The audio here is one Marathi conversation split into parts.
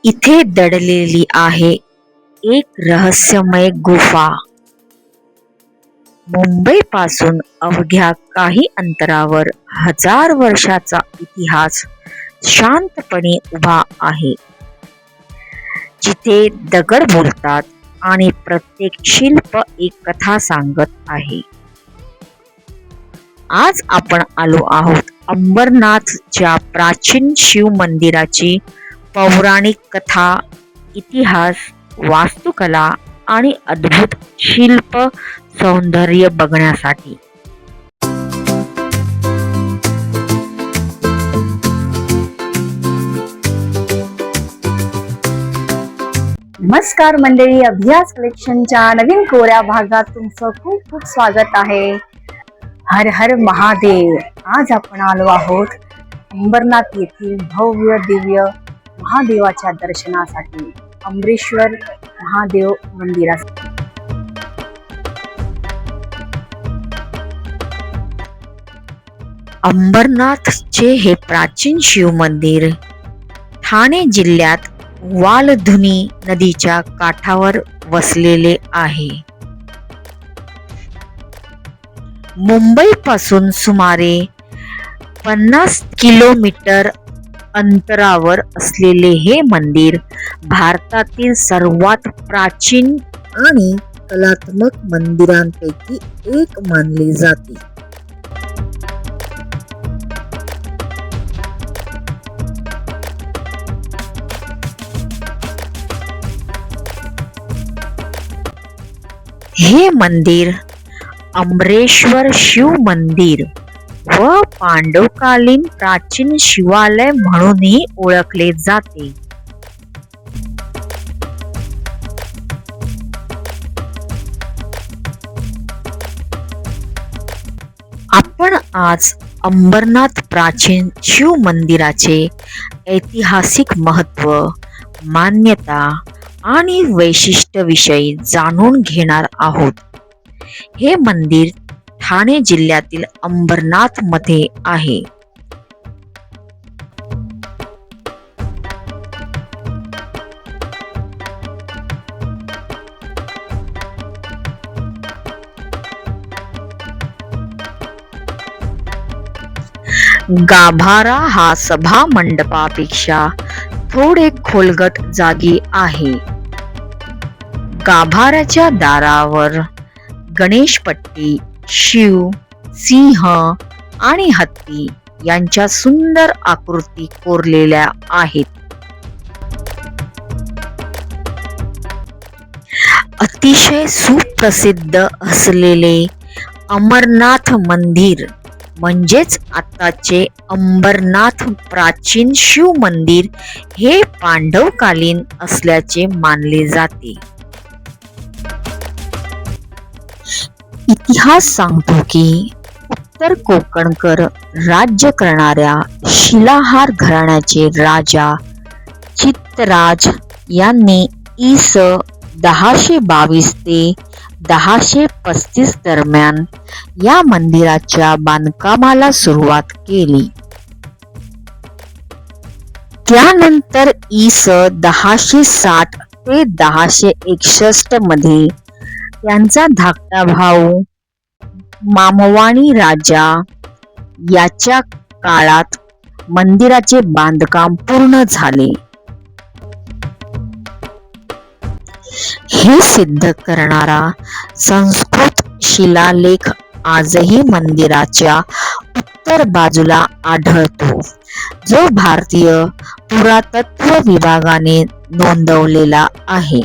इथे दडलेली आहे एक रहस्यमय गुफा. मुंबई पासून अवघ्या काही अंतरावर 1000 वर्षाचा इतिहास शांतपणे उभा आहे. जिथे दगड बोलतात आणि प्रत्येक शिल्प एक कथा सांगत आहे. आज आपण आलो आहोत अंबरनाथच्या प्राचीन शिव मंदिराची पौराणिक कथा, इतिहास, वास्तुकला आणि अद्भुत शिल्प सौंदर्य बघण्यासाठी. नमस्कार मंडळी, अभ्यास कलेक्शनच्या नवीन कोऱ्या भागात तुमचं खूप खूप स्वागत आहे. हर हर महादेव. आज आपण आलो आहोत अंबरनाथ येथील भव्य दिव्य महादेवाच्या दर्शनासाठी, अमरेश्वर महादेव मंदिरासाठी. अंबरनाथचे हे प्राचीन शिव मंदिर ठाणे जिल्ह्यात वालधुनी नदीच्या काठावर वसलेले आहे. मुंबई पासून सुमारे 50 किलोमीटर अंतरावर असलेले हे मंदिर भारतातील सर्वात प्राचीन आणि कलात्मक मंदिरांपैकी एक मानले जाते. हे मंदिर अमरेश्वर शिव मंदिर व पांडवकालीन प्राचीन शिवालय म्हणूनही ओळखले जाते. आपण आज अंबरनाथ प्राचीन शिव मंदिराचे ऐतिहासिक महत्त्व, मान्यता आणि वैशिष्ट्याविषयी जाणून घेणार आहोत. हे मंदिर ठाणे जिल्ह्यातील अंबरनाथ मध्ये आहे. गाभारा हा सभा मंडपापेक्षा थोडे खोलगट जागी आहे. गाभाऱ्याच्या दारावर गणेशपट्टी, शिव, सिंह आणि हत्ती यांच्या सुंदर आकृती कोरलेल्या आहेत. अतिशय सुप्रसिद्ध असलेले अमरनाथ मंदिर म्हणजेच आताचे अंबरनाथ प्राचीन शिव मंदिर हे पांडवकालीन असल्याचे मानले जाते. इतिहास सांगतो की उत्तर कोकणकर राज्य करणाऱ्या शिलाहार घराण्याचे राजा चित्तराज यांनी इ.स. 1022 ते 1035 दरम्यान या मंदिराच्या बांधकामाला सुरुवात केली. त्यानंतर इ.स. 1060 ते 1061 मध्ये त्यांचा धाकटा भाऊ मामवानी राजा याच्या काळात मंदिराचे बांधकाम पूर्ण झाले. हे सिद्ध करणारा संस्कृत शिलालेख आजही मंदिराच्या उत्तर बाजूला आढळतो, जो भारतीय पुरातत्व विभागाने नोंदवलेला आहे.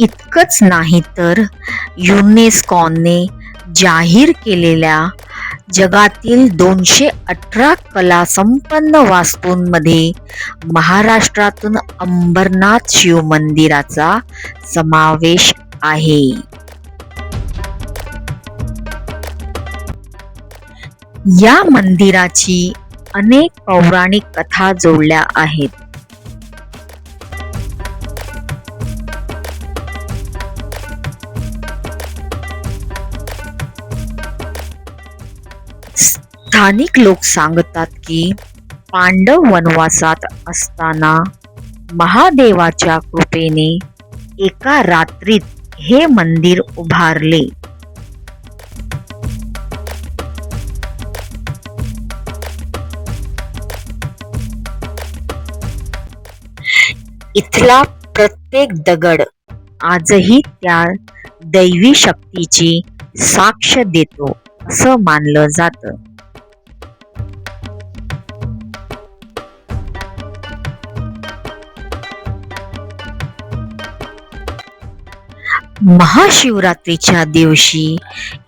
इतकंच नाही तर युनेस्कोने जाहीर केलेल्या जगातील 218 कला संपन्न वास्तूंमध्ये महाराष्ट्रातून अंबरनाथ शिव मंदिराचा समावेश आहे. या मंदिराची अनेक पौराणिक कथा जोडल्या आहेत. स्थानिक लोक सांगतात की पांडव वनवासात असताना महादेवाच्या कृपेने एका रात्रीत हे मंदिर उभारले. इथला प्रत्येक दगड आजही त्या दैवी शक्तीची साक्ष देतो असं मानलं जातं. महाशिवरात्रीच्या दिवशी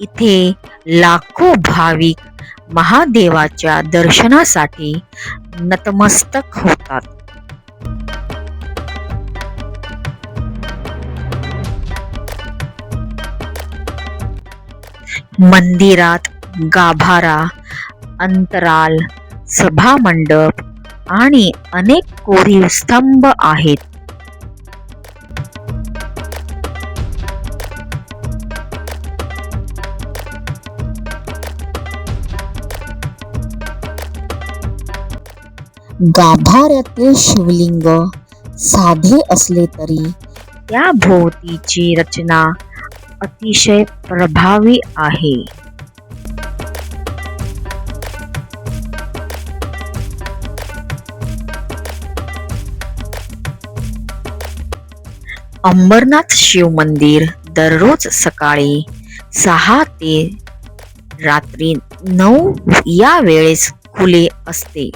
इथे लाखो भाविक महादेवाच्या दर्शनासाठी नतमस्तक होतात. मंदिरात गाभारा, अंतराल, सभामंडप आणि अनेक कोरीव स्तंभ आहेत. गाभाऱ्यातील शिवलिंग साधे असले तरी त्या भोवतीची रचना अतिशय प्रभावी आहे. अंबरनाथ शिव मंदिर दररोज सकाळी 6 ते रात्री 9 या वेळेस खुले असते.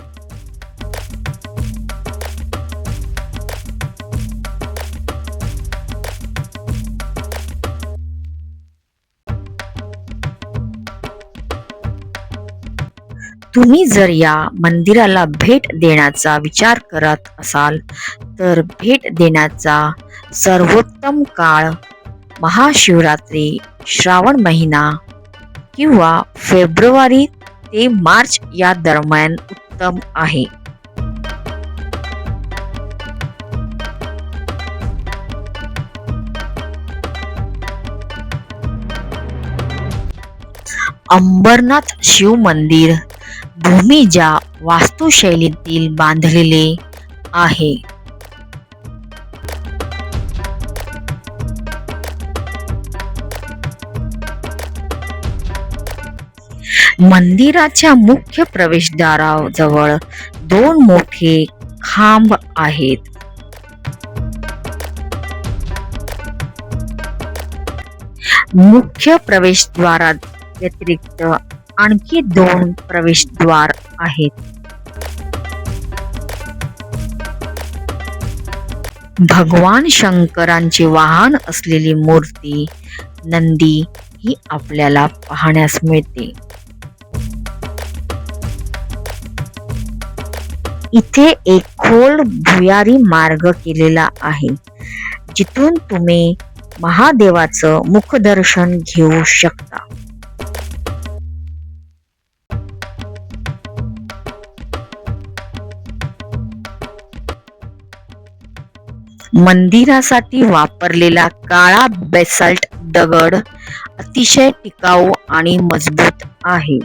तुम्ही जर या मंदिराला भेट देण्याचा विचार करत असाल तर भेट देण्याचा सर्वोत्तम काळ महाशिवरात्री, श्रावण महिना किंवा फेब्रुवारी ते मार्च या दरम्यान उत्तम आहे. अंबरनाथ शिव मंदिर भूमिजा वास्तुशैलीतील बांधलेले आहे. मंदिराच्या मुख्य प्रवेशद्वाराजवळ 2 मोठे खांब आहेत. मुख्य प्रवेशद्वारा व्यतिरिक्त आणखी 2 प्रवेशद्वार आहेत. भगवान शंकरांचे वाहन असलेली मूर्ती नंदी ही आपल्याला पाहण्यास मिळते. इथे एक खोल भुयारी मार्ग केलेला आहे, जिथून तुम्ही महादेवाचं मुखदर्शन घेऊ शकता. मंदिरासाठी वापरलेला काळा बेसाल्ट दगड अतिशय टिकाऊ आणि मजबूत आहे.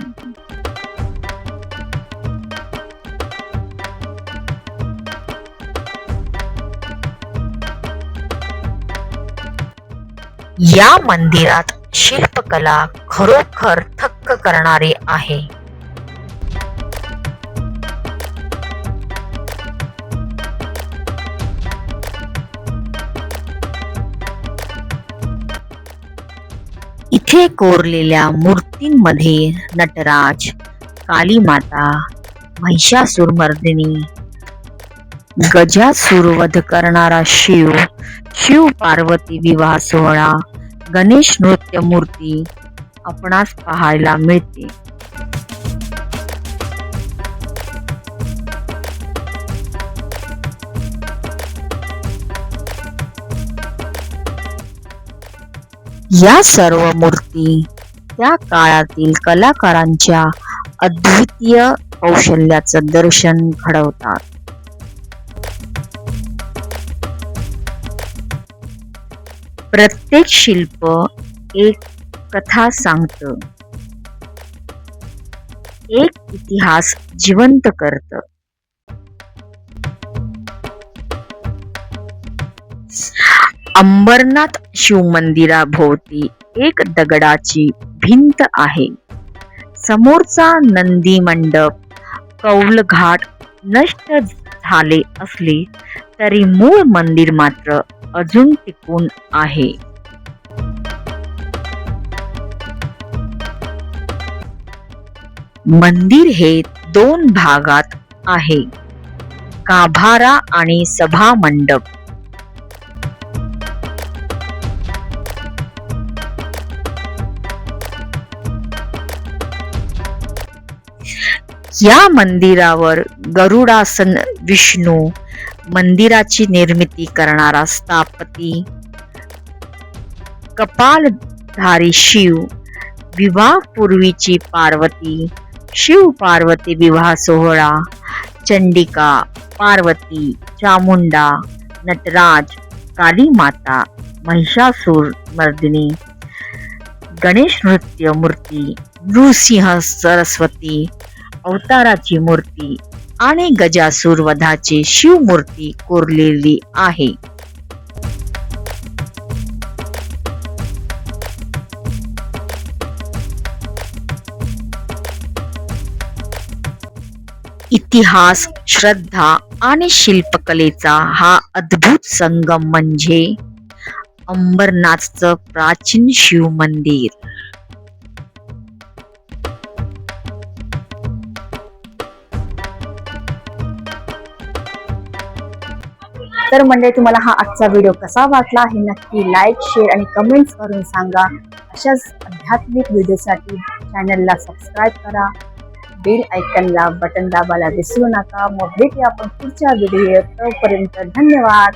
या मंदिरात शिल्पकला खरोखर थक्क करणारी आहे. इथे कोरलेल्या मूर्तींमध्ये नटराज, काली माता, महिषासुरमर्दिनी, गजासुरवध करणारा शिव, शिव पार्वती विवाह सोहळा, गणेश नृत्य मूर्ती आपणास पाहायला मिळते. या सर्व मूर्ती त्या काळातील कलाकारांच्या अद्वितीय कौशल्याचं दर्शन घडवतात. प्रत्येक शिल्प एक कथा सांगतं. एक इतिहास जिवंत करतं. अंबरनाथ शिवमंदिराभोवती एक दगडाची भिंत आहे. समोरचा नंदी मंडप, कौलघाट नष्ट झाले असले तरी मूळ मंदिर मात्र अजून टिकून आहे. मंदिर हे 2 भागात आहे, गाभारा आणि सभा मंडप. या मंदिरावर गरुडासन विष्णू, मंदिराची निर्मिती करणारा स्थापती, कपालधारी शिव, विवाहपूर्वीची पार्वती, शिव पार्वती विवाह सोहळा, चंडिका, पार्वती, चामुंडा, नटराज, काली माता, महिषासूर मर्दिनी, गणेश नृत्य मूर्ती, नृसिंह सरस्वती अवताराची मूर्ती आणि गजासूर वधाची शिवमूर्ती कोरलेली आहे. इतिहास, श्रद्धा आणि शिल्पकलेचा हा अद्भुत संगम म्हणजे अंबरनाथचं प्राचीन शिव मंदिर. तर मंडळी, तुम्हाला हा आजचा व्हिडिओ कसा वाटला हे नक्की लाईक, शेअर आणि कमेंट्स करून सांगा. अशाच आध्यात्मिक व्हिडिओसाठी चॅनलला सबस्क्राईब करा, बेल आयकनला बटन दाबायला विसरू नका. मग भेटूया आपण पुढच्या व्हिडिओत. तोपर्यंत धन्यवाद.